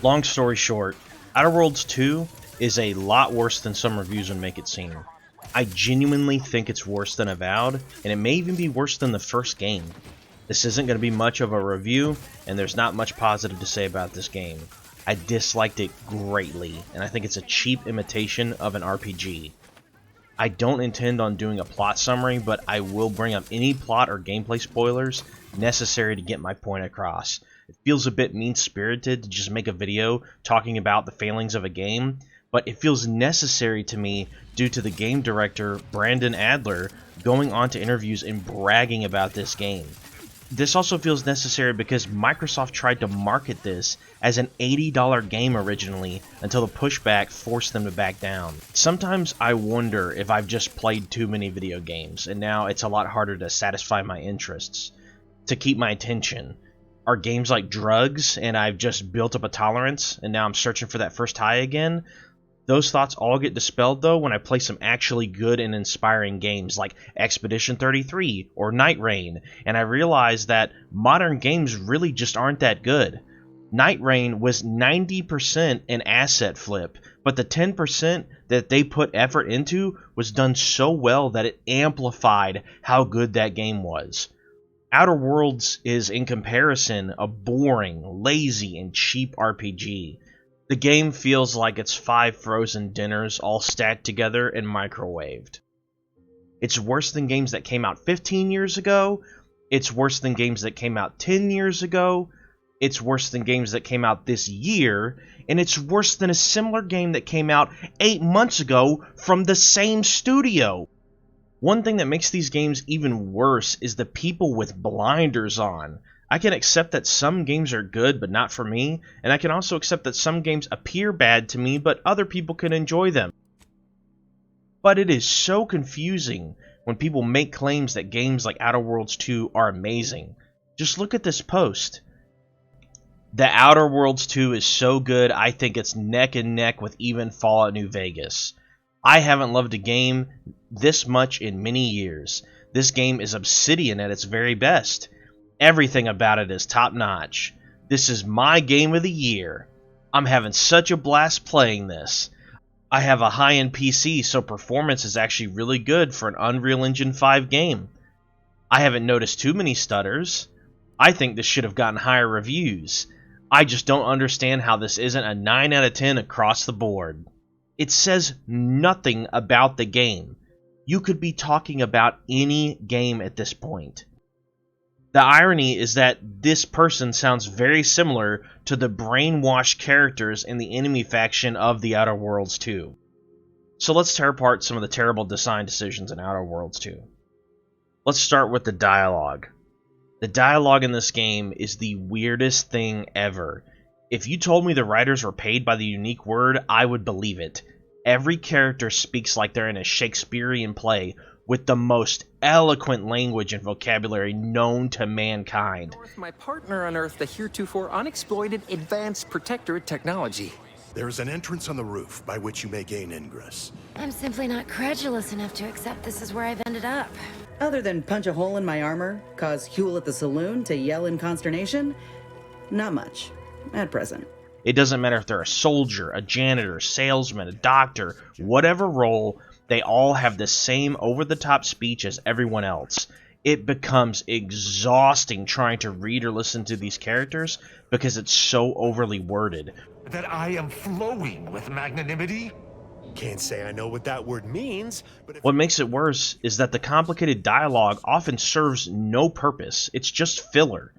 Long story short, Outer Worlds 2 is a lot worse than some reviews would make it seem. I genuinely think it's worse than Avowed, and it may even be worse than the first game. This isn't going to be much of a review, and there's not much positive to say about this game. I disliked it greatly, and I think it's a cheap imitation of an RPG. I don't intend on doing a plot summary, but I will bring up any plot or gameplay spoilers necessary to get my point across. It feels a bit mean-spirited to just make a video talking about the failings of a game, but it feels necessary to me due to the game director, Brandon Adler, going on to interviews and bragging about this game. This also feels necessary because Microsoft tried to market this as an $80 game originally until the pushback forced them to back down. Sometimes I wonder if I've just played too many video games and now it's a lot harder to satisfy my interests, to keep my attention. Are games like drugs and I've just built up a tolerance and now I'm searching for that first high again? Those thoughts all get dispelled though when I play some actually good and inspiring games like Expedition 33 or Night Rain, and I realize that modern games really just aren't that good. Night Rain was 90% an asset flip, but the 10% that they put effort into was done so well that it amplified how good that game was. Outer Worlds is, in comparison, a boring, lazy, and cheap RPG. The game feels like it's 5 frozen dinners all stacked together and microwaved. It's worse than games that came out 15 years ago, it's worse than games that came out 10 years ago, it's worse than games that came out this year, and it's worse than a similar game that came out 8 months ago from the same studio. One thing that makes these games even worse is the people with blinders on. I can accept that some games are good, but not for me, and I can also accept that some games appear bad to me, but other people can enjoy them. But it is so confusing when people make claims that games like Outer Worlds 2 are amazing. Just look at this post. The Outer Worlds 2 is so good, I think it's neck and neck with even Fallout New Vegas. I haven't loved a game this much in many years. This game is Obsidian at its very best. Everything about it is top-notch. This is my game of the year. I'm having such a blast playing this. I have a high-end PC, so performance is actually really good for an Unreal Engine 5 game. I haven't noticed too many stutters. I think this should have gotten higher reviews. I just don't understand how this isn't a 9 out of 10 across the board. It says nothing about the game. You could be talking about any game at this point. The irony is that this person sounds very similar to the brainwashed characters in the enemy faction of the Outer Worlds 2. So let's tear apart some of the terrible design decisions in Outer Worlds 2. Let's start with the dialogue. The dialogue in this game is the weirdest thing ever. If you told me the writers were paid by the unique word, I would believe it. Every character speaks like they're in a Shakespearean play, with the most eloquent language and vocabulary known to mankind. My partner unearthed a heretofore unexploited advanced protectorate technology. There is an entrance on the roof by which you may gain ingress. I'm simply not credulous enough to accept this is where I've ended up. Other than punch a hole in my armor, cause Huel at the saloon to yell in consternation, not much, at present. It doesn't matter if they're a soldier, a janitor, salesman, a doctor, whatever role, they all have the same over-the-top speech as everyone else. It becomes exhausting trying to read or listen to these characters because it's so overly worded. That I am flowing with magnanimity? Can't say I know what that word means, but if What makes it worse is that the complicated dialogue often serves no purpose. It's just filler.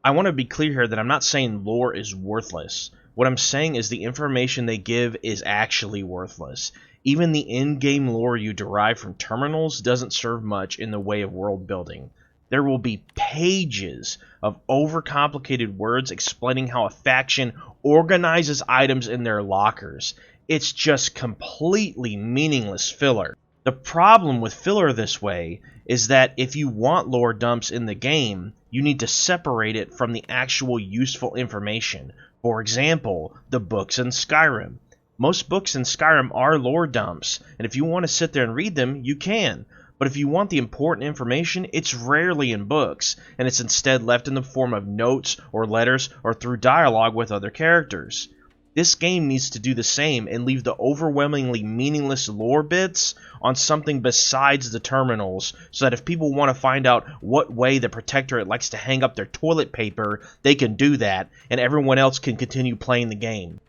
I want to be clear here that I'm not saying lore is worthless. What I'm saying is the information they give is actually worthless. Even the in-game lore you derive from terminals doesn't serve much in the way of world building. There will be pages of overcomplicated words explaining how a faction organizes items in their lockers. It's just completely meaningless filler. The problem with filler this way is that if you want lore dumps in the game, you need to separate it from the actual useful information. For example, the books in Skyrim. Most books in Skyrim are lore dumps, and if you want to sit there and read them, you can. but if you want the important information, it's rarely in books, and it's instead left in the form of notes or letters or through dialogue with other characters. This game needs to do the same and leave the overwhelmingly meaningless lore bits on something besides the terminals, so that if people want to find out what way the Protectorate likes to hang up their toilet paper, they can do that, and everyone else can continue playing the game.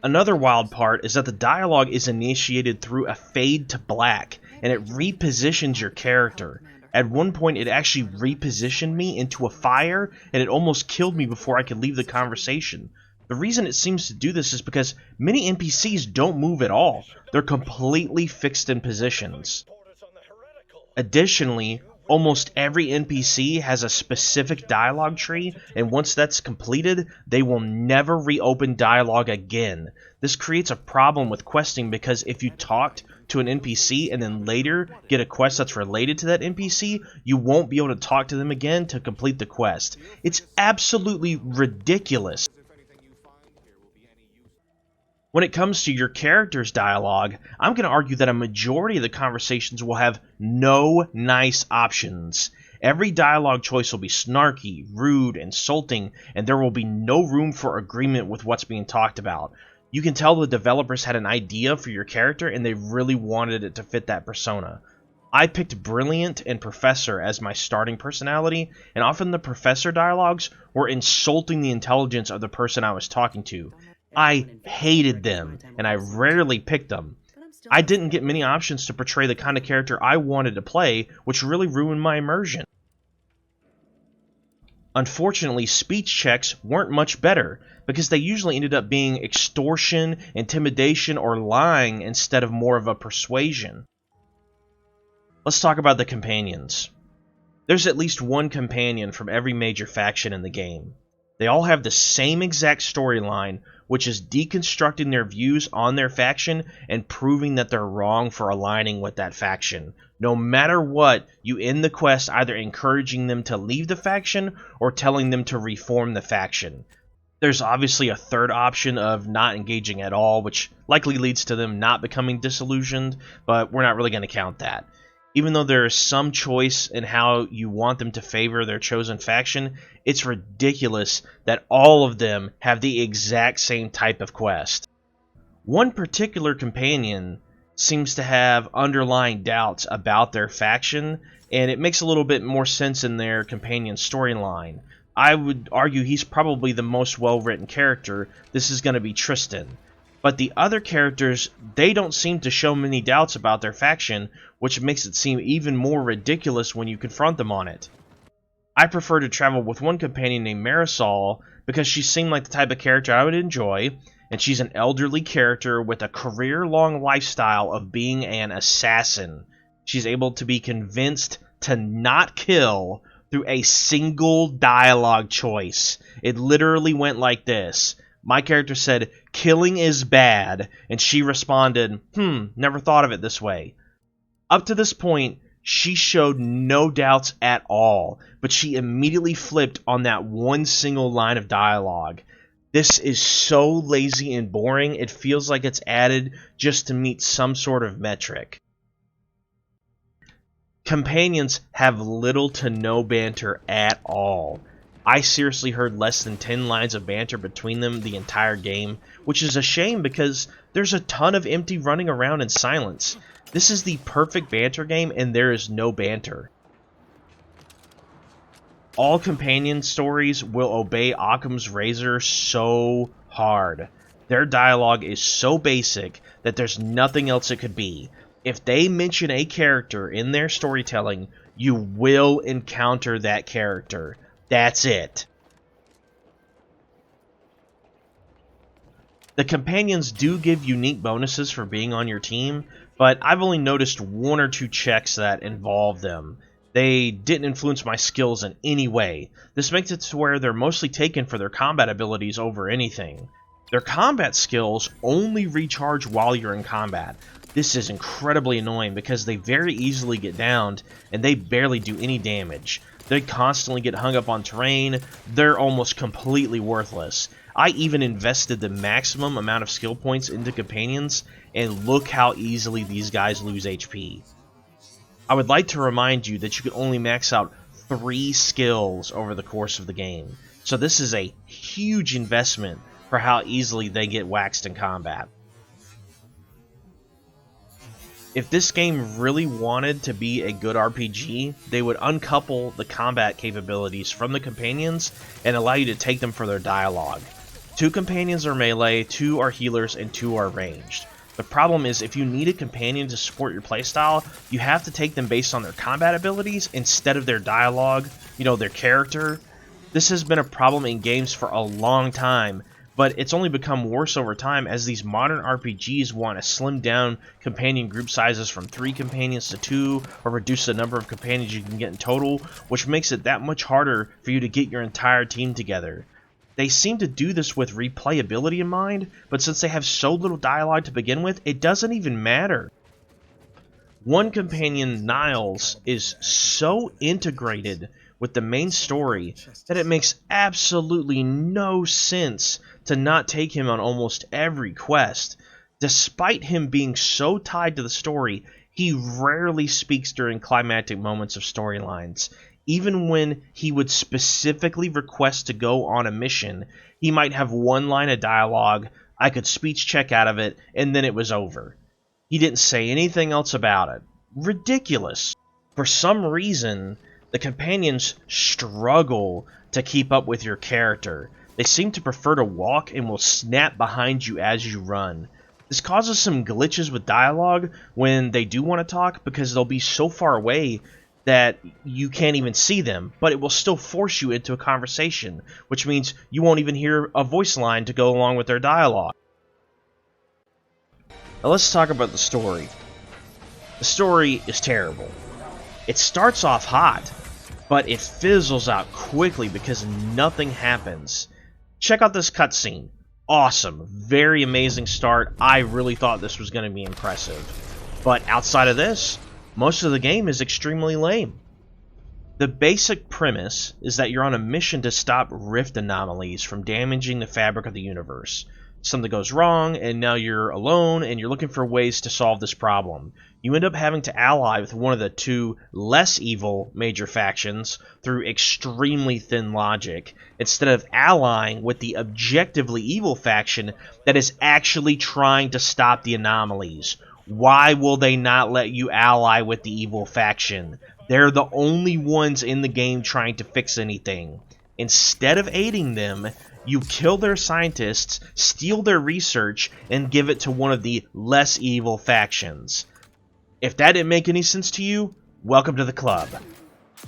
Another wild part is that the dialogue is initiated through a fade to black, and it repositions your character. At one point, it actually repositioned me into a fire, and it almost killed me before I could leave the conversation. The reason it seems to do this is because many NPCs don't move at all. They're completely fixed in positions. Additionally, almost every NPC has a specific dialogue tree, and once that's completed, they will never reopen dialogue again. This creates a problem with questing because if you talked to an NPC and then later get a quest that's related to that NPC, you won't be able to talk to them again to complete the quest. It's absolutely ridiculous. When it comes to your character's dialogue, I'm going to argue that a majority of the conversations will have no nice options. Every dialogue choice will be snarky, rude, insulting, and there will be no room for agreement with what's being talked about. You can tell the developers had an idea for your character and they really wanted it to fit that persona. I picked Brilliant and Professor as my starting personality, and often the Professor dialogues were insulting the intelligence of the person I was talking to. I hated them, and I rarely picked them. I didn't get many options to portray the kind of character I wanted to play, which really ruined my immersion. Unfortunately, speech checks weren't much better, because they usually ended up being extortion, intimidation, or lying instead of more of a persuasion. Let's talk about the companions. There's at least one companion from every major faction in the game. They all have the same exact storyline, which is deconstructing their views on their faction and proving that they're wrong for aligning with that faction. No matter what, you end the quest either encouraging them to leave the faction or telling them to reform the faction. There's obviously a third option of not engaging at all, which likely leads to them not becoming disillusioned, but we're not really going to count that. Even though there is some choice in how you want them to favor their chosen faction, it's ridiculous that all of them have the exact same type of quest. One particular companion seems to have underlying doubts about their faction, and it makes a little bit more sense in their companion storyline. I would argue he's probably the most well-written character. This is going to be Tristan. But the other characters, they don't seem to show many doubts about their faction, which makes it seem even more ridiculous when you confront them on it. I prefer to travel with one companion named Marisol because she seemed like the type of character I would enjoy, and she's an elderly character with a career-long lifestyle of being an assassin. She's able to be convinced to not kill through a single dialogue choice. It literally went like this. My character said, "Killing is bad," and she responded, never thought of it this way. Up to this point, she showed no doubts at all, but she immediately flipped on that one single line of dialogue. This is so lazy and boring, it feels like it's added just to meet some sort of metric. Companions have little to no banter at all. I seriously heard less than 10 lines of banter between them the entire game, which is a shame because there's a ton of empty running around in silence. This is the perfect banter game and there is no banter. All companion stories will obey Occam's razor so hard. Their dialogue is so basic that there's nothing else it could be. If they mention a character in their storytelling, you will encounter that character. That's it. The companions do give unique bonuses for being on your team, but I've only noticed one or two checks that involve them. They didn't influence my skills in any way. This makes it to where they're mostly taken for their combat abilities over anything. Their combat skills only recharge while you're in combat. This is incredibly annoying because they very easily get downed and they barely do any damage. They constantly get hung up on terrain. They're almost completely worthless. I even invested the maximum amount of skill points into companions, and look how easily these guys lose HP. I would like to remind you that you can only max out 3 skills over the course of the game, so this is a huge investment for how easily they get waxed in combat. If this game really wanted to be a good RPG, they would uncouple the combat capabilities from the companions and allow you to take them for their dialogue. 2 companions are melee, 2 are healers, and 2 are ranged. The problem is, if you need a companion to support your playstyle, you have to take them based on their combat abilities instead of their dialogue, their character. This has been a problem in games for a long time, but it's only become worse over time as these modern RPGs want to slim down companion group sizes from 3 companions to 2, or reduce the number of companions you can get in total, which makes it that much harder for you to get your entire team together. They seem to do this with replayability in mind, but since they have so little dialogue to begin with, it doesn't even matter. One companion, Niles, is so integrated with the main story that it makes absolutely no sense to not take him on almost every quest. Despite him being so tied to the story, he rarely speaks during climactic moments of storylines. Even when he would specifically request to go on a mission, he might have one line of dialogue, I could speech check out of it, and then it was over. He didn't say anything else about it. Ridiculous. For some reason, the companions struggle to keep up with your character. They seem to prefer to walk and will snap behind you as you run. This causes some glitches with dialogue when they do want to talk, because they'll be so far away that you can't even see them, but it will still force you into a conversation, which means you won't even hear a voice line to go along with their dialogue. Now let's talk about the story. The story is terrible. It starts off hot, but it fizzles out quickly because nothing happens. Check out this cutscene. Awesome. Very amazing start. I really thought this was going to be impressive. But outside of this, most of the game is extremely lame. The basic premise is that you're on a mission to stop rift anomalies from damaging the fabric of the universe. Something goes wrong, and now you're alone, and you're looking for ways to solve this problem. You end up having to ally with one of the 2 less evil major factions through extremely thin logic, instead of allying with the objectively evil faction that is actually trying to stop the anomalies. Why will they not let you ally with the evil faction? They're the only ones in the game trying to fix anything. Instead of aiding them, you kill their scientists, steal their research, and give it to one of the less evil factions. If that didn't make any sense to you, welcome to the club.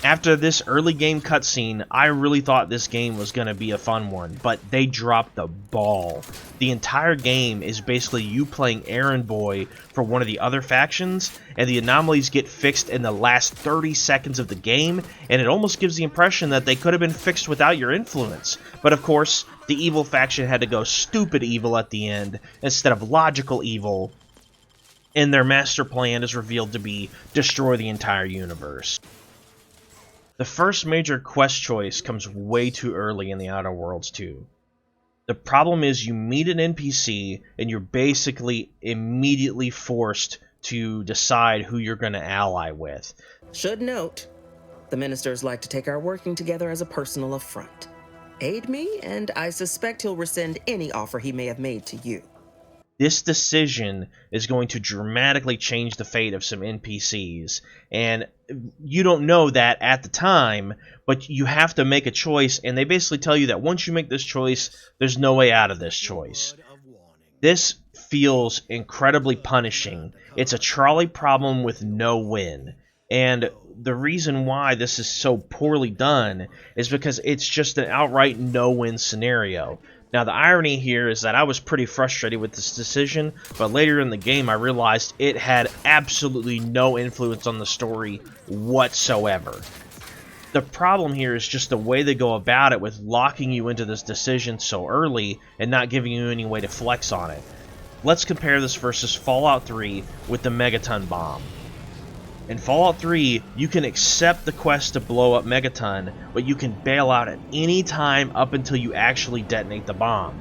After this early game cutscene, I really thought this game was going to be a fun one, but they dropped the ball. The entire game is basically you playing errand boy for one of the other factions, and the anomalies get fixed in the last 30 seconds of the game, and it almost gives the impression that they could have been fixed without your influence. But of course, the evil faction had to go stupid evil at the end instead of logical evil, and their master plan is revealed to be destroy the entire universe. The first major quest choice comes way too early in the Outer Worlds 2. The problem is you meet an NPC and you're basically immediately forced to decide who you're going to ally with. Should note, the ministers like to take our working together as a personal affront. Aid me, and I suspect he'll rescind any offer he may have made to you. This decision is going to dramatically change the fate of some NPCs, and you don't know that at the time, but you have to make a choice, and they basically tell you that once you make this choice, there's no way out of this choice. This feels incredibly punishing. It's a trolley problem with no win, and the reason why this is so poorly done is because it's just an outright no-win scenario. Now, the irony here is that I was pretty frustrated with this decision, but later in the game I realized it had absolutely no influence on the story whatsoever. The problem here is just the way they go about it with locking you into this decision so early and not giving you any way to flex on it. Let's compare this versus Fallout 3 with the Megaton bomb. In Fallout 3, you can accept the quest to blow up Megaton, but you can bail out at any time up until you actually detonate the bomb.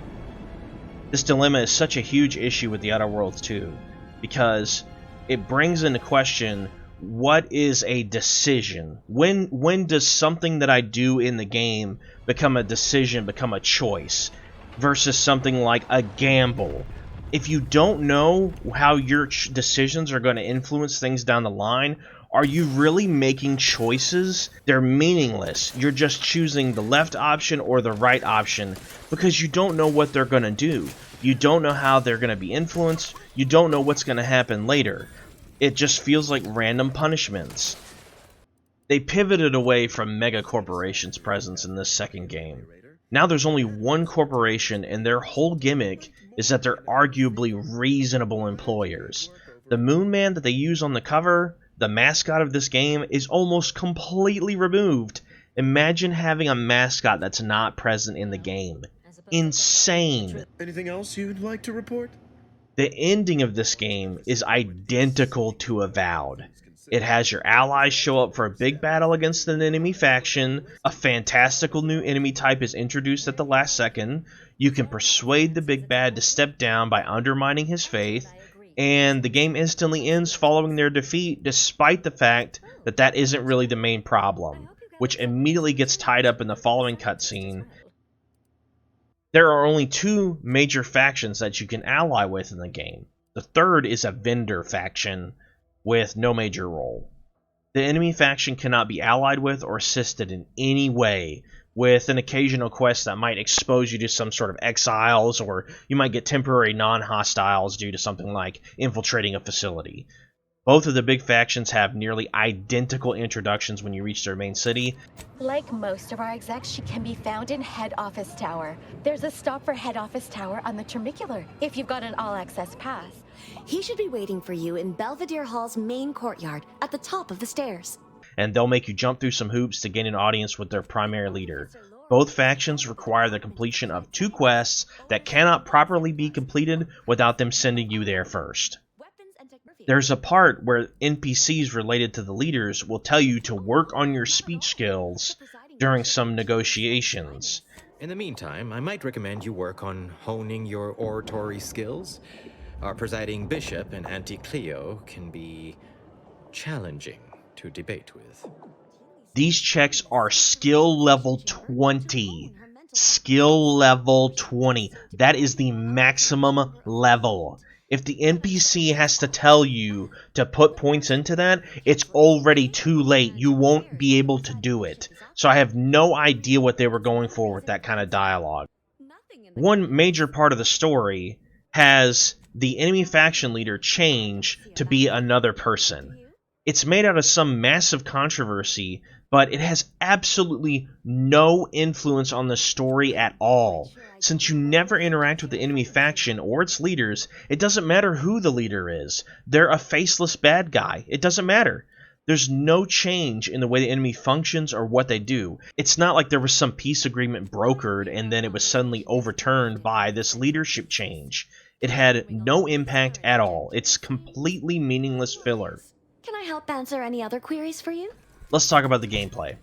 This dilemma is such a huge issue with the Outer Worlds 2, because it brings into question what is a decision? When does something that I do in the game become a decision, become a choice, versus something like a gamble? If you don't know how your decisions are going to influence things down the line, are you really making choices? They're meaningless. You're just choosing the left option or the right option because you don't know what they're going to do. You don't know how they're going to be influenced. You don't know what's going to happen later. It just feels like random punishments. They pivoted away from mega corporations' presence in this second game. Now there's only one corporation, and their whole gimmick is that they're arguably reasonable employers. The Moon Man that they use on the cover, the mascot of this game, is almost completely removed. Imagine having a mascot that's not present in the game. Insane. Anything else you'd like to report? The ending of this game is identical to Avowed. It has your allies show up for a big battle against an enemy faction, a fantastical new enemy type is introduced at the last second, you can persuade the big bad to step down by undermining his faith, and the game instantly ends following their defeat, despite the fact that that isn't really the main problem, which immediately gets tied up in the following cutscene. There are only two major factions that you can ally with in the game. The third is a vendor faction with no major role. The enemy faction cannot be allied with or assisted in any way, with an occasional quest that might expose you to some sort of exiles, or you might get temporary non-hostiles due to something like infiltrating a facility. Both of the big factions have nearly identical introductions when you reach their main city. Like most of our execs, she can be found in Head Office Tower. There's a stop for Head Office Tower on the Termicular, if you've got an all-access pass. He should be waiting for you in Belvedere Hall's main courtyard at the top of the stairs. And they'll make you jump through some hoops to gain an audience with their primary leader. Both factions require the completion of 2 quests that cannot properly be completed without them sending you there first. There's a part where NPCs related to the leaders will tell you to work on your speech skills during some negotiations. In the meantime, I might recommend you work on honing your oratory skills. Our presiding bishop and Auntie Cleo can be challenging to debate with. These checks are skill level 20. Skill level 20. That is the maximum level. If the NPC has to tell you to put points into that, it's already too late. You won't be able to do it. So I have no idea what they were going for with that kind of dialogue. One major part of the story has the enemy faction leader change to be another person. It's made out of some massive controversy, but it has absolutely no influence on the story at all. Since you never interact with the enemy faction or its leaders, it doesn't matter who the leader is. They're a faceless bad guy. It doesn't matter. There's no change in the way the enemy functions or what they do. It's not like there was some peace agreement brokered and then it was suddenly overturned by this leadership change. It had no impact at all. It's completely meaningless filler. Can I help answer any other queries for you? Let's talk about the gameplay.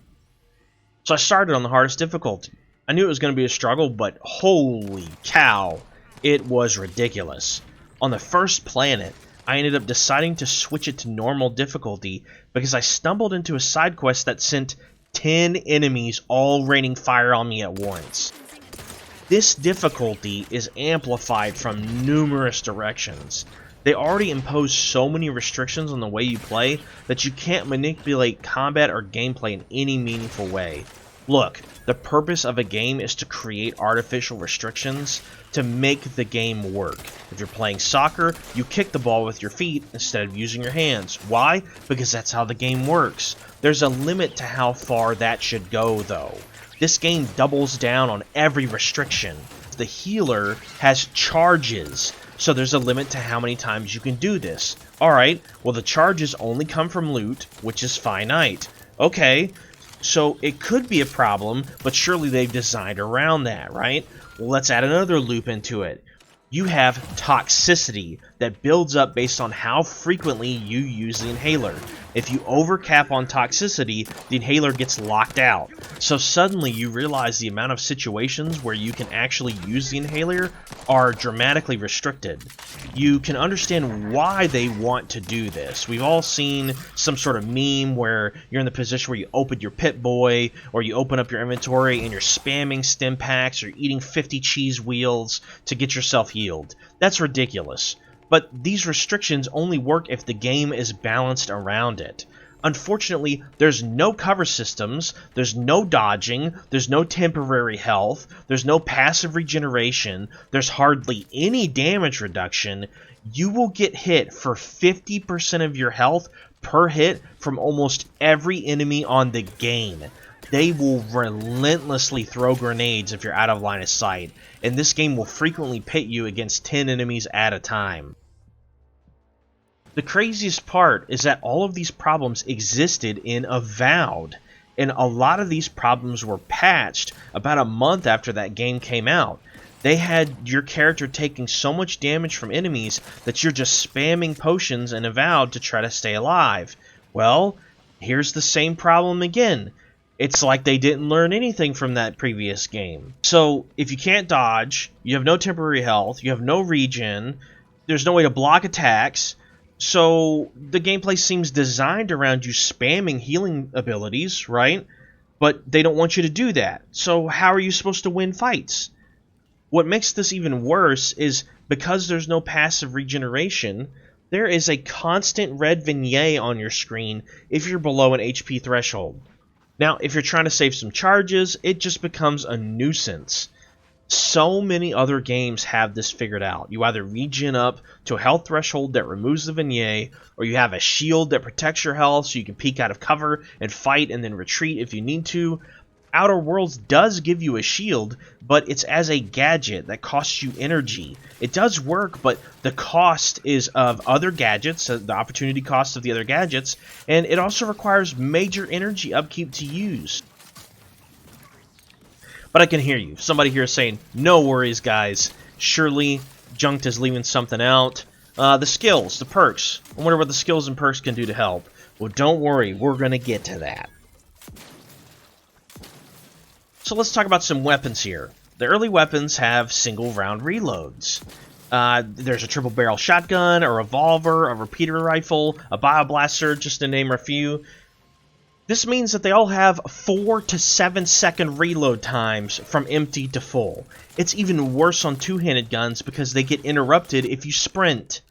So I started on the hardest difficulty. I knew it was going to be a struggle, but holy cow, it was ridiculous. On the first planet, I ended up deciding to switch it to normal difficulty because I stumbled into a side quest that sent 10 enemies all raining fire on me at once. This difficulty is amplified from numerous directions. They already impose so many restrictions on the way you play that you can't manipulate combat or gameplay in any meaningful way. Look, the purpose of a game is to create artificial restrictions to make the game work. If you're playing soccer, you kick the ball with your feet instead of using your hands. Why? Because that's how the game works. There's a limit to how far that should go, though. This game doubles down on every restriction. The healer has charges, so there's a limit to how many times you can do this. Alright, well the charges only come from loot, which is finite. Okay, so it could be a problem, but surely they've designed around that, right? Well, let's add another loop into it. You have toxicity that builds up based on how frequently you use the inhaler. If you overcap on toxicity, the inhaler gets locked out. So suddenly you realize the amount of situations where you can actually use the inhaler are dramatically restricted. you can understand why they want to do this. We've all seen some sort of meme where you're in the position where you open your Pit-Boy, or you open up your inventory and you're spamming stim packs or eating 50 cheese wheels to get yourself healed. That's ridiculous. But these restrictions only work if the game is balanced around it. Unfortunately, there's no cover systems, there's no dodging, there's no temporary health, there's no passive regeneration, there's hardly any damage reduction. You will get hit for 50% of your health per hit from almost every enemy on the game. They will relentlessly throw grenades if you're out of line of sight, and this game will frequently pit you against 10 enemies at a time. The craziest part is that all of these problems existed in Avowed, and a lot of these problems were patched about a month after that game came out. They had your character taking so much damage from enemies that you're just spamming potions in Avowed to try to stay alive. Well, here's the same problem again. It's like they didn't learn anything from that previous game. So, if you can't dodge, you have no temporary health, you have no regen, there's no way to block attacks. So the gameplay seems designed around you spamming healing abilities, right? But they don't want you to do that. So how are you supposed to win fights? What makes this even worse is because there's no passive regeneration, there is a constant red vignette on your screen if you're below an HP threshold. Now, if you're trying to save some charges, it just becomes a nuisance. So many other games have this figured out. You either regen up to a health threshold that removes the vignette, or you have a shield that protects your health so you can peek out of cover and fight and then retreat if you need to. Outer Worlds does give you a shield, but it's as a gadget that costs you energy. It does work, but the cost is of other gadgets, the opportunity cost of the other gadgets, and it also requires major energy upkeep to use. But I can hear you. Somebody here is saying, no worries, guys. Surely Junked is leaving something out. The skills, the perks. I wonder what the skills and perks can do to help. Well, don't worry. We're going to get to that. So let's talk about some weapons here. The early weapons have single round reloads. There's a triple barrel shotgun, a revolver, a repeater rifle, a bioblaster, just to name a few. This means that they all have 4 to 7 second reload times from empty to full. It's even worse on two-handed guns because they get interrupted if you sprint.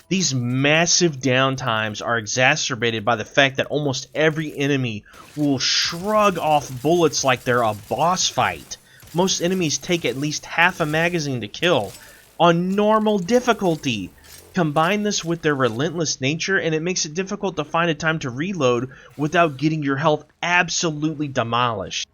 These massive downtimes are exacerbated by the fact that almost every enemy will shrug off bullets like they're a boss fight. Most enemies take at least half a magazine to kill on normal difficulty. Combine this with their relentless nature, and it makes it difficult to find a time to reload without getting your health absolutely demolished.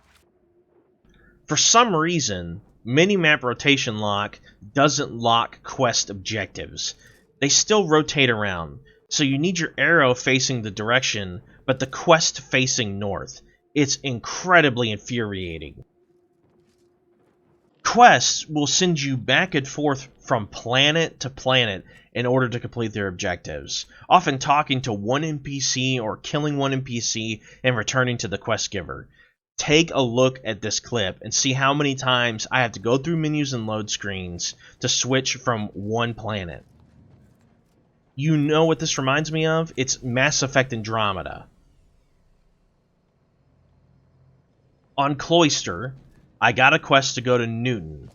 For some reason, Minimap Rotation Lock doesn't lock quest objectives. They still rotate around, so you need your arrow facing the direction, but the quest facing north. It's incredibly infuriating. Quests will send you back and forth from planet to planet in order to complete their objectives, often talking to one NPC or killing one NPC and returning to the quest giver. Take a look at this clip and see how many times I have to go through menus and load screens to switch from one planet. You know what this reminds me of? It's Mass Effect Andromeda. On Cloister, I got a quest to go to Newton.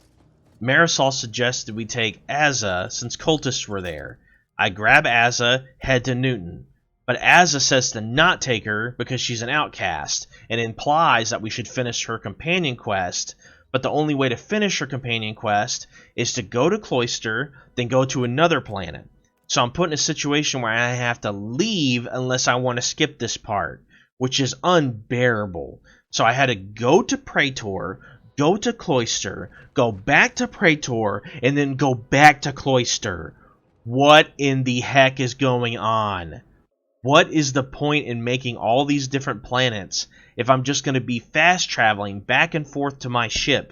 Marisol suggested we take Azza since cultists were there. I grab Azza, head to Newton. But Azza says to not take her because she's an outcast, and implies that we should finish her companion quest, but the only way to finish her companion quest is to go to Cloister, then go to another planet. So I'm put in a situation where I have to leave unless I want to skip this part, which is unbearable. So I had to go to Praetor, go to Cloister, go back to Praetor, and then go back to Cloister. What in the heck is going on? What is the point in making all these different planets if I'm just going to be fast traveling back and forth to my ship?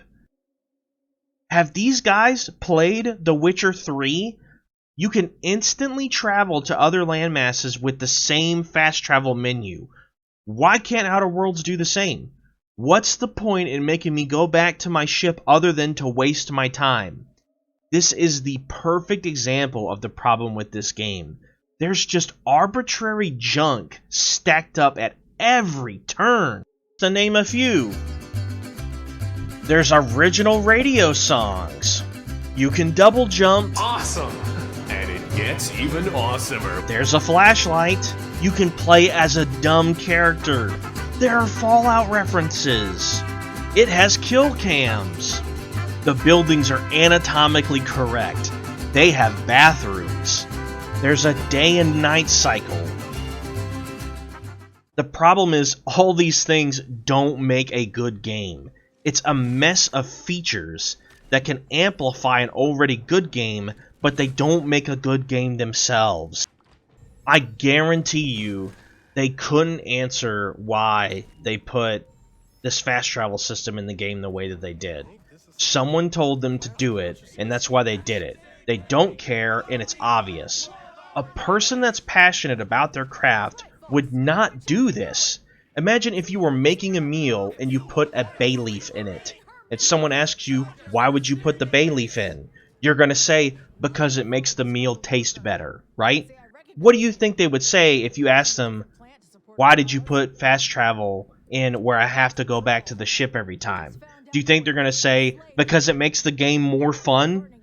Have these guys played The Witcher 3? You can instantly travel to other landmasses with the same fast travel menu. Why can't Outer Worlds do the same? What's the point in making me go back to my ship other than to waste my time? This is the perfect example of the problem with this game. There's just arbitrary junk stacked up at every turn. To name a few. There's original radio songs. You can double jump. Awesome! And it gets even awesomer. There's a flashlight. You can play as a dumb character. There are Fallout references. It has kill cams. The buildings are anatomically correct. They have bathrooms. There's a day and night cycle. The problem is, all these things don't make a good game. It's a mess of features that can amplify an already good game, but they don't make a good game themselves. I guarantee you, they couldn't answer why they put this fast travel system in the game the way that they did. Someone told them to do it, and that's why they did it. They don't care, and it's obvious. A person that's passionate about their craft would not do this. Imagine if you were making a meal and you put a bay leaf in it, and someone asks you, why would you put the bay leaf in? You're going to say, because it makes the meal taste better, right? What do you think they would say if you asked them, why did you put fast travel in where I have to go back to the ship every time? Do you think they're going to say, because it makes the game more fun?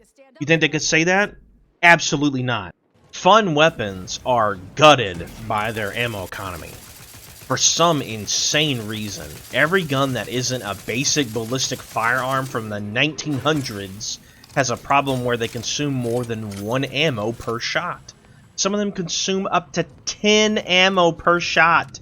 You think they could say that? Absolutely not. Fun weapons are gutted by their ammo economy. For some insane reason, every gun that isn't a basic ballistic firearm from the 1900s has a problem where they consume more than 1 ammo per shot. Some of them consume up to 10 ammo per shot.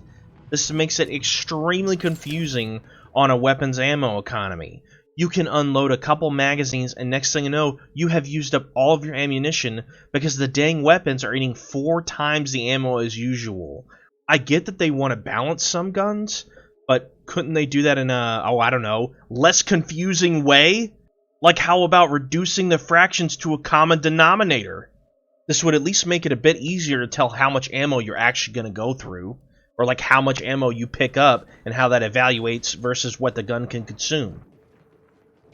This makes it extremely confusing on a weapon's ammo economy. You can unload a couple magazines and next thing you know, you have used up all of your ammunition because the dang weapons are eating 4 times the ammo as usual. I get that they want to balance some guns, but couldn't they do that in a, I don't know, less confusing way? Like how about reducing the fractions to a common denominator? This would at least make it a bit easier to tell how much ammo you're actually going to go through, or like how much ammo you pick up and how that evaluates versus what the gun can consume.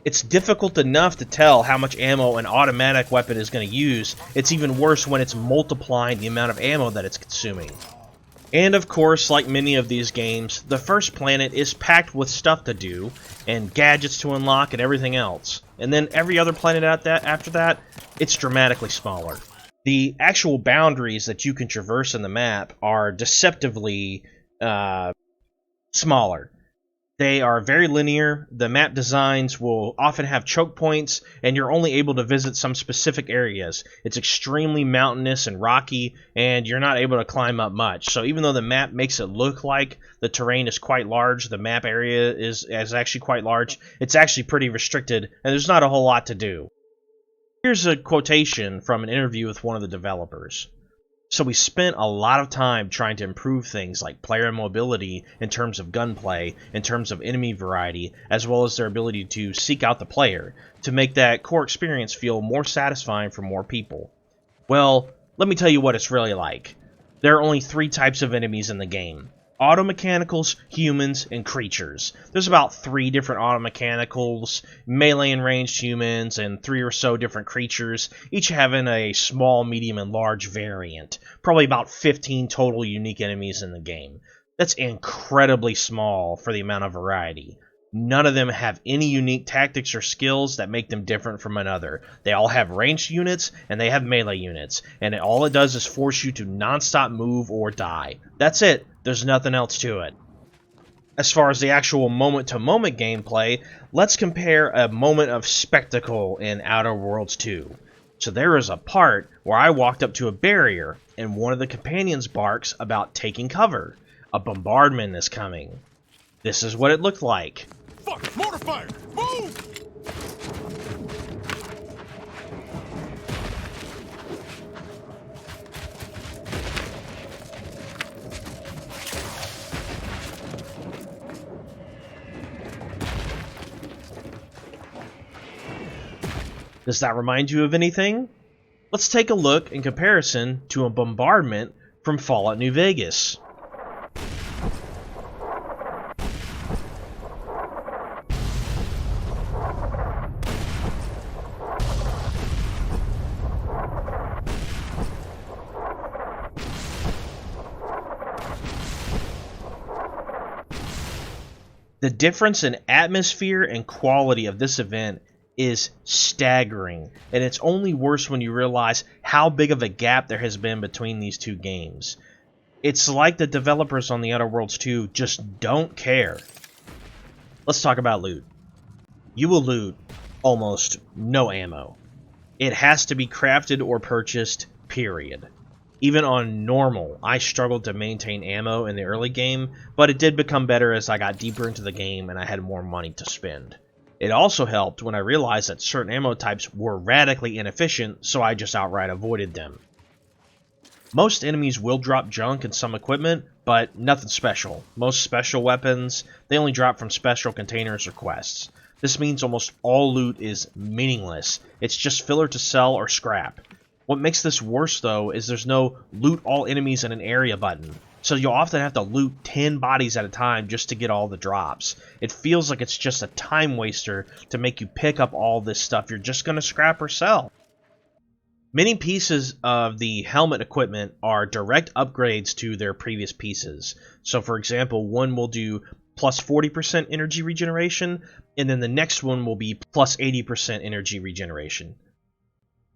It's difficult enough to tell how much ammo an automatic weapon is going to use. It's even worse when it's multiplying the amount of ammo that it's consuming. And of course, like many of these games, the first planet is packed with stuff to do, and gadgets to unlock and everything else. And then every other planet after that, it's dramatically smaller. The actual boundaries that you can traverse in the map are deceptively smaller. They are very linear. The map designs will often have choke points, and you're only able to visit some specific areas. It's extremely mountainous and rocky, and you're not able to climb up much. So even though the map makes it look like the terrain is quite large, the map area is actually quite large, it's actually pretty restricted, and there's not a whole lot to do. Here's a quotation from an interview with one of the developers. So we spent a lot of time trying to improve things like player mobility in terms of gunplay, in terms of enemy variety, as well as their ability to seek out the player, to make that core experience feel more satisfying for more people. Well, let me tell you what it's really like. There are only 3 types of enemies in the game. Automechanicals, humans, and creatures. There's about 3 different automechanicals, melee and ranged humans, and 3 or so different creatures, each having a small, medium, and large variant. Probably about 15 total unique enemies in the game. That's incredibly small for the amount of variety. None of them have any unique tactics or skills that make them different from another. They all have ranged units, and they have melee units, and all it does is force you to non-stop move or die. That's it. There's nothing else to it. As far as the actual moment-to-moment gameplay, let's compare a moment of spectacle in Outer Worlds 2. So there is a part where I walked up to a barrier, and one of the companions barks about taking cover. A bombardment is coming. This is what it looked like. Fuck! Mortar fire! Move! Does that remind you of anything? Let's take a look in comparison to a bombardment from Fallout New Vegas. The difference in atmosphere and quality of this event is staggering, and it's only worse when you realize how big of a gap there has been between these two games. It's like the developers on The Outer Worlds 2 just don't care. Let's talk about loot. You will loot almost no ammo. It has to be crafted or purchased, period. Even on normal, I struggled to maintain ammo in the early game, but it did become better as I got deeper into the game and I had more money to spend. It also helped when I realized that certain ammo types were radically inefficient, so I just outright avoided them. Most enemies will drop junk and some equipment, but nothing special. Most special weapons, they only drop from special containers or quests. This means almost all loot is meaningless. It's just filler to sell or scrap. What makes this worse, though, is there's no loot all enemies in an area button, so you'll often have to loot 10 bodies at a time just to get all the drops. It feels like it's just a time waster to make you pick up all this stuff you're just going to scrap or sell. Many pieces of the helmet equipment are direct upgrades to their previous pieces. So for example, one will do plus 40% energy regeneration, and then the next one will be plus 80% energy regeneration.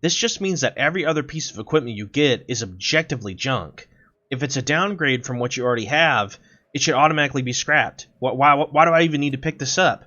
This just means that every other piece of equipment you get is objectively junk. If it's a downgrade from what you already have, it should automatically be scrapped. Why do I even need to pick this up?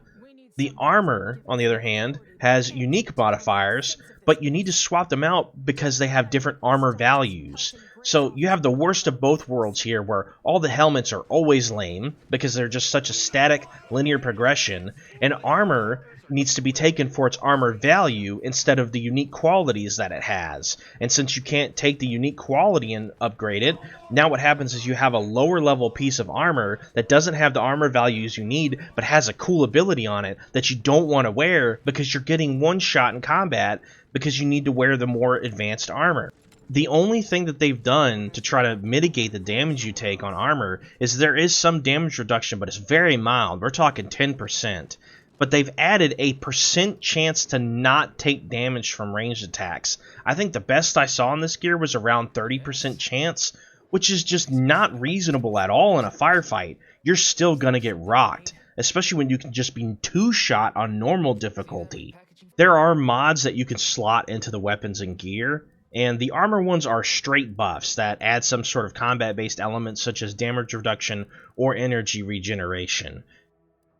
The armor, on the other hand, has unique modifiers, but you need to swap them out because they have different armor values. So you have the worst of both worlds here, where all the helmets are always lame because they're just such a static, linear progression, and armor needs to be taken for its armor value instead of the unique qualities that it has. And since you can't take the unique quality and upgrade it, now what happens is you have a lower level piece of armor that doesn't have the armor values you need, but has a cool ability on it that you don't want to wear because you're getting one shot in combat because you need to wear the more advanced armor. The only thing that they've done to try to mitigate the damage you take on armor is there is some damage reduction, but it's very mild. We're talking 10%. But they've added a % chance to not take damage from ranged attacks. I think the best I saw in this gear was around 30% chance, which is just not reasonable at all in a firefight. You're still gonna get rocked, especially when you can just be 2-shot on normal difficulty. There are mods that you can slot into the weapons and gear, and the armor ones are straight buffs that add some sort of combat-based elements such as damage reduction or energy regeneration.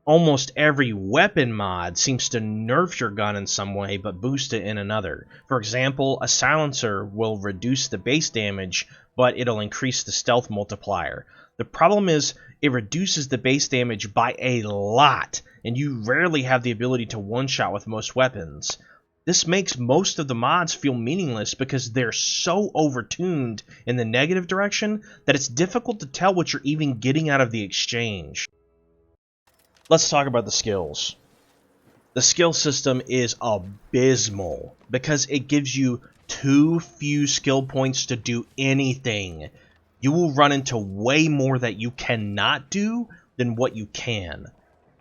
Almost every weapon mod seems to nerf your gun in some way but boost it in another. For example, a silencer will reduce the base damage, but it'll increase the stealth multiplier. The problem is it reduces the base damage by a lot, and you rarely have the ability to one-shot with most weapons. This makes most of the mods feel meaningless because they're so overtuned in the negative direction that it's difficult to tell what you're even getting out of the exchange. Let's talk about the skills. The skill system is abysmal because it gives you too few skill points to do anything. You will run into way more that you cannot do than what you can.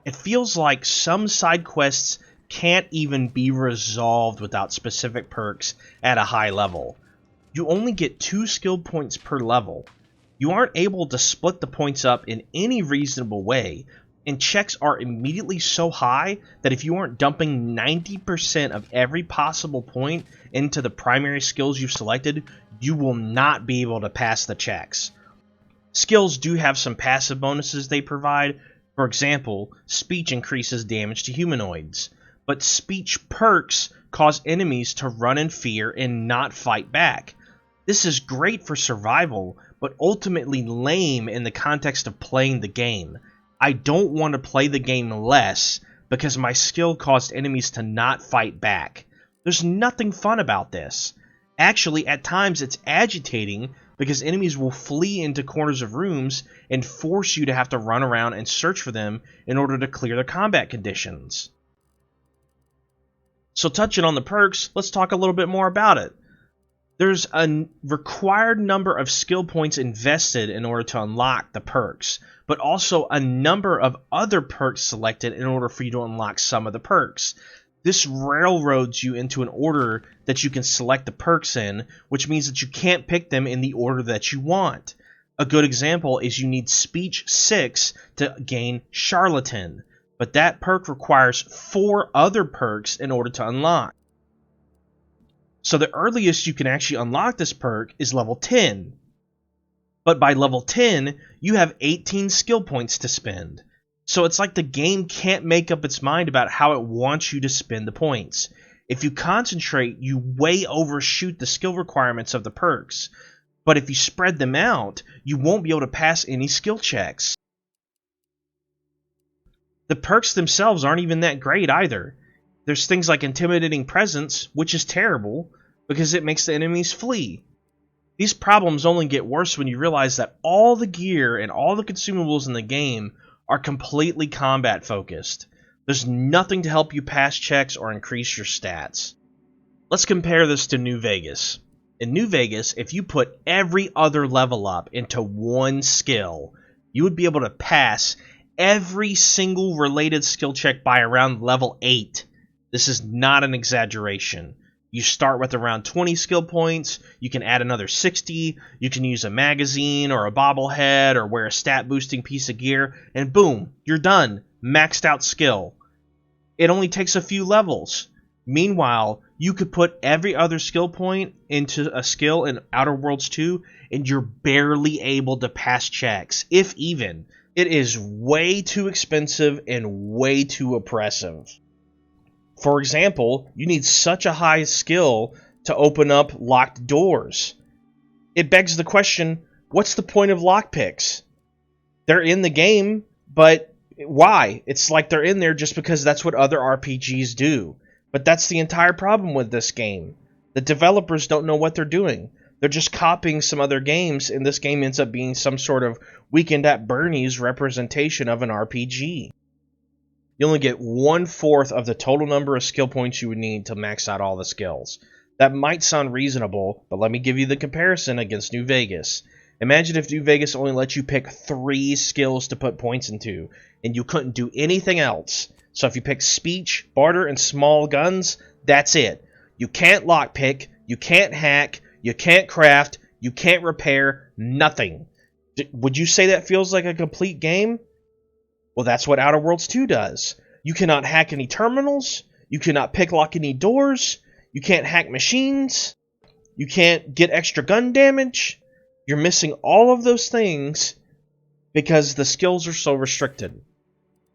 It feels like some side quests can't even be resolved without specific perks at a high level. You only get 2 skill points per level. You aren't able to split the points up in any reasonable way, and checks are immediately so high that if you aren't dumping 90% of every possible point into the primary skills you've selected, you will not be able to pass the checks. Skills do have some passive bonuses they provide. For example, speech increases damage to humanoids, but speech perks cause enemies to run in fear and not fight back. This is great for survival, but ultimately lame in the context of playing the game. I don't want to play the game less because my skill caused enemies to not fight back. There's nothing fun about this. Actually, at times it's agitating because enemies will flee into corners of rooms and force you to have to run around and search for them in order to clear the combat conditions. So touching on the perks, let's talk a little bit more about it. There's a required number of skill points invested in order to unlock the perks, but also a number of other perks selected in order for you to unlock some of the perks. This railroads you into an order that you can select the perks in, which means that you can't pick them in the order that you want. A good example is you need Speech 6 to gain Charlatan. but that perk requires 4 other perks in order to unlock. So the earliest you can actually unlock this perk is level 10. But by level 10, you have 18 skill points to spend. So it's like the game can't make up its mind about how it wants you to spend the points. If you concentrate, you way overshoot the skill requirements of the perks. But if you spread them out, you won't be able to pass any skill checks. The perks themselves aren't even that great either. There's things like Intimidating Presence, which is terrible, because it makes the enemies flee. These problems only get worse when you realize that all the gear and all the consumables in the game are completely combat focused. There's nothing to help you pass checks or increase your stats. Let's compare this to New Vegas. In New Vegas, if you put every other level up into one skill, you would be able to pass every single related skill check by around level 8. This is not an exaggeration. You start with around 20 skill points, you can add another 60, you can use a magazine or a bobblehead or wear a stat boosting piece of gear, and boom, you're done. Maxed out skill. It only takes a few levels. Meanwhile, you could put every other skill point into a skill in Outer Worlds 2, and you're barely able to pass checks, if even. It is way too expensive and way too oppressive. For example, you need such a high skill to open up locked doors. It begs the question, what's the point of lockpicks? They're in the game, but why? It's like they're in there just because that's what other RPGs do. But that's the entire problem with this game. The developers don't know what they're doing. They're just copying some other games, and this game ends up being some sort of Weekend at Bernie's representation of an RPG. You only get 1/4 of the total number of skill points you would need to max out all the skills. That might sound reasonable, but let me give you the comparison against New Vegas. Imagine if New Vegas only let you pick 3 skills to put points into, and you couldn't do anything else. So if you pick speech, barter, and small guns, that's it. You can't lockpick, you can't hack, you can't craft, you can't repair, nothing. Would you say that feels like a complete game? Well, that's what Outer Worlds 2 does. You cannot hack any terminals, you cannot picklock any doors, you can't hack machines, you can't get extra gun damage. You're missing all of those things because the skills are so restricted.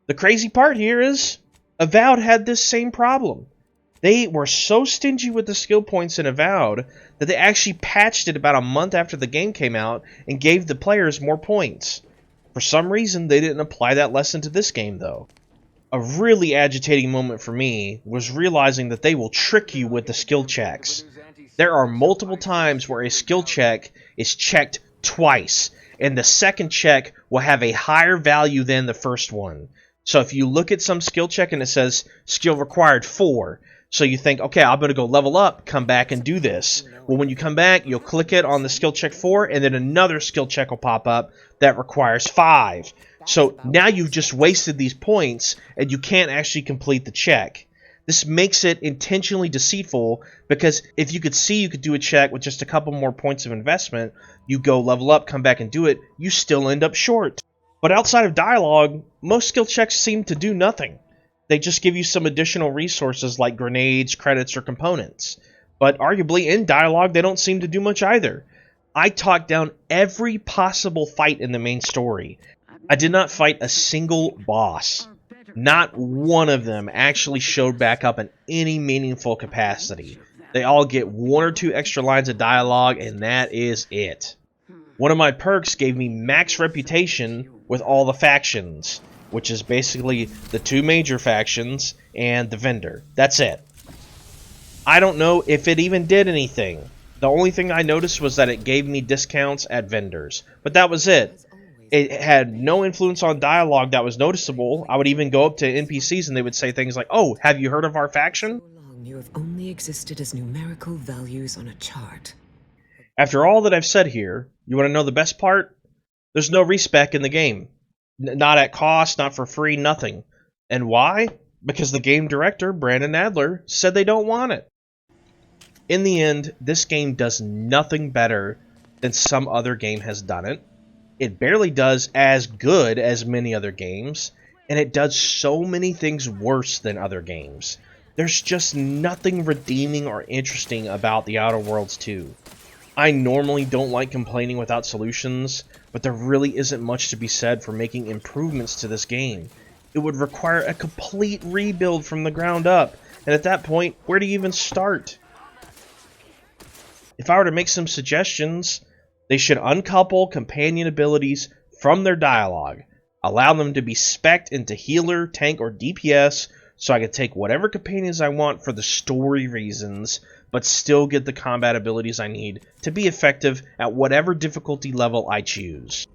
The crazy part here is, Avowed had this same problem. They were so stingy with the skill points in Avowed that they actually patched it about a month after the game came out and gave the players more points. For some reason, they didn't apply that lesson to this game, though. A really agitating moment for me was realizing that they will trick you with the skill checks. There are multiple times where a skill check is checked twice, and the second check will have a higher value than the first one. So if you look at some skill check and it says skill required 4, so you think, okay, I'm going to go level up, come back and do this. Well, when you come back, you'll click it on the skill check 4, and then another skill check will pop up that requires 5. So now you've just wasted these points, and you can't actually complete the check. This makes it intentionally deceitful, because if you could see you could do a check with just a couple more points of investment, you go level up, come back and do it, you still end up short. But outside of dialogue, most skill checks seem to do nothing. They just give you some additional resources like grenades, credits, or components. But arguably, in dialogue, they don't seem to do much either. I talked down every possible fight in the main story. I did not fight a single boss. Not one of them actually showed back up in any meaningful capacity. They all get 1 or 2 extra lines of dialogue, and that is it. One of my perks gave me max reputation with all the factions, which is basically the 2 major factions and the vendor. That's it. I don't know if it even did anything. The only thing I noticed was that it gave me discounts at vendors, but that was it. It had no influence on dialogue that was noticeable. I would even go up to NPCs and they would say things like, "Oh, have you heard of our faction?" You have only existed as numerical values on a chart. After all that I've said here, you want to know the best part? There's no respec in the game. Not at cost, not for free, nothing. And why? Because the game director, Brandon Adler, said they don't want it. In the end, this game does nothing better than some other game has done it. It barely does as good as many other games, and it does so many things worse than other games. There's just nothing redeeming or interesting about The Outer Worlds 2. I normally don't like complaining without solutions, but there really isn't much to be said for making improvements to this game. It would require a complete rebuild from the ground up, and at that point, where do you even start? If I were to make some suggestions, they should uncouple companion abilities from their dialogue, allow them to be spec'd into healer, tank, or DPS, so I could take whatever companions I want for the story reasons, but still get the combat abilities I need to be effective at whatever difficulty level I choose.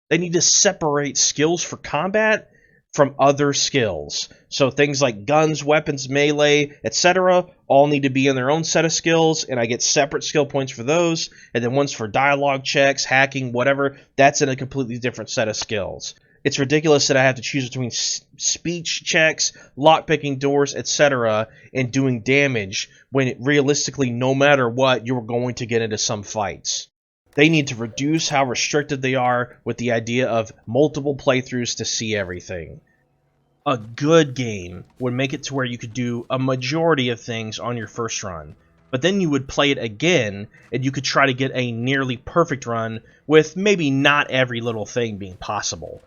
They need to separate skills for combat from other skills. So things like guns, weapons, melee, etc. all need to be in their own set of skills, and I get separate skill points for those, and then ones for dialogue checks, hacking, whatever, that's in a completely different set of skills. It's ridiculous that I have to choose between speech checks, lockpicking doors, etc., and doing damage when realistically, no matter what, you're going to get into some fights. They need to reduce how restricted they are with the idea of multiple playthroughs to see everything. A good game would make it to where you could do a majority of things on your first run, but then you would play it again, and you could try to get a nearly perfect run with maybe not every little thing being possible.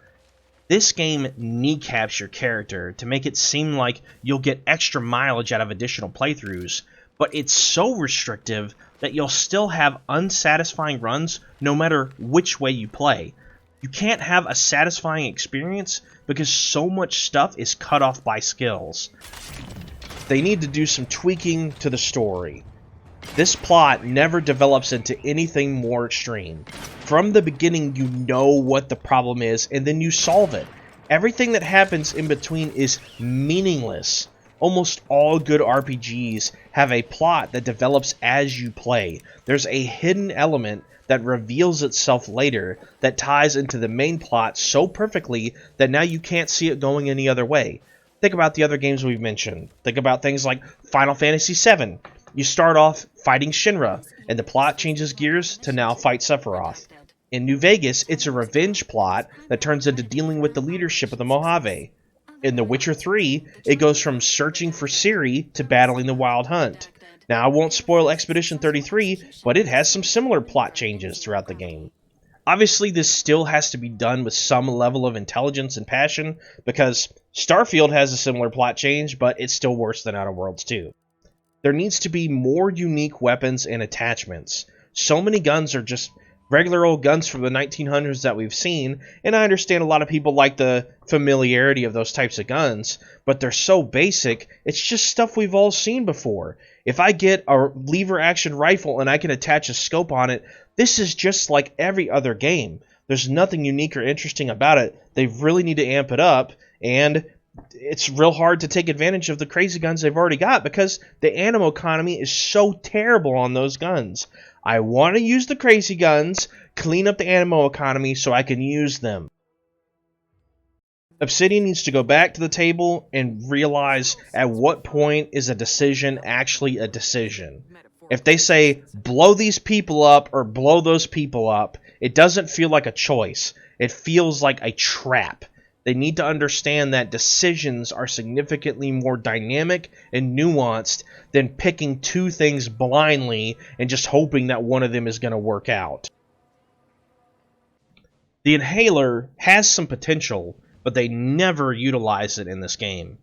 This game kneecaps your character to make it seem like you'll get extra mileage out of additional playthroughs, but it's so restrictive that you'll still have unsatisfying runs no matter which way you play. You can't have a satisfying experience because so much stuff is cut off by skills. They need to do some tweaking to the story. This plot never develops into anything more extreme. From the beginning, you know what the problem is, and then you solve it. Everything that happens in between is meaningless. Almost all good RPGs have a plot that develops as you play. There's a hidden element that reveals itself later that ties into the main plot so perfectly that now you can't see it going any other way. Think about the other games we've mentioned. Think about things like Final Fantasy VII. You start off fighting Shinra, and the plot changes gears to now fight Sephiroth. In New Vegas, it's a revenge plot that turns into dealing with the leadership of the Mojave. In The Witcher 3, it goes from searching for Ciri to battling the Wild Hunt. Now, I won't spoil Expedition 33, but it has some similar plot changes throughout the game. Obviously, this still has to be done with some level of intelligence and passion, because Starfield has a similar plot change, but it's still worse than Outer Worlds 2. There needs to be more unique weapons and attachments. So many guns are just regular old guns from the 1900s that we've seen, and I understand a lot of people like the familiarity of those types of guns, but they're so basic, it's just stuff we've all seen before. If I get a lever action rifle and I can attach a scope on it, this is just like every other game. There's nothing unique or interesting about it. They really need to amp it up, and it's real hard to take advantage of the crazy guns they've already got because the ammo economy is so terrible on those guns. I want to use the crazy guns, clean up the ammo economy so I can use them. Obsidian needs to go back to the table and realize at what point is a decision actually a decision. If they say, blow these people up or blow those people up, it doesn't feel like a choice. It feels like a trap. They need to understand that decisions are significantly more dynamic and nuanced than picking two things blindly and just hoping that one of them is going to work out. The inhaler has some potential, but they never utilize it in this game.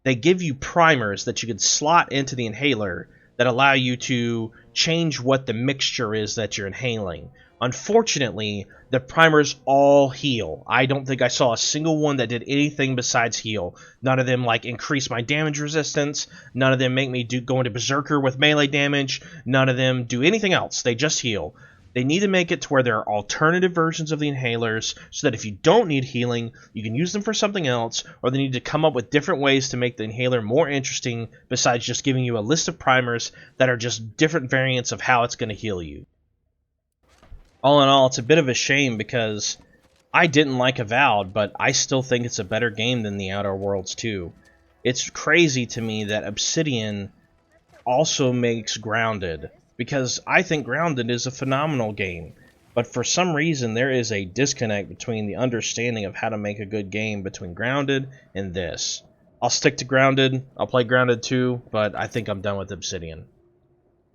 They give you primers that you can slot into the inhaler that allow you to change what the mixture is that you're inhaling. Unfortunately, the primers all heal. I don't think I saw a single one that did anything besides heal. None of them like increase my damage resistance. None of them make me go into berserker with melee damage. None of them do anything else. They just heal. They need to make it to where there are alternative versions of the inhalers so that if you don't need healing, you can use them for something else, or they need to come up with different ways to make the inhaler more interesting besides just giving you a list of primers that are just different variants of how it's going to heal you. All in all, it's a bit of a shame because I didn't like Avowed, but I still think it's a better game than The Outer Worlds 2. It's crazy to me that Obsidian also makes Grounded, because I think Grounded is a phenomenal game, but for some reason there is a disconnect between the understanding of how to make a good game between Grounded and this. I'll stick to Grounded, I'll play Grounded 2, but I think I'm done with Obsidian.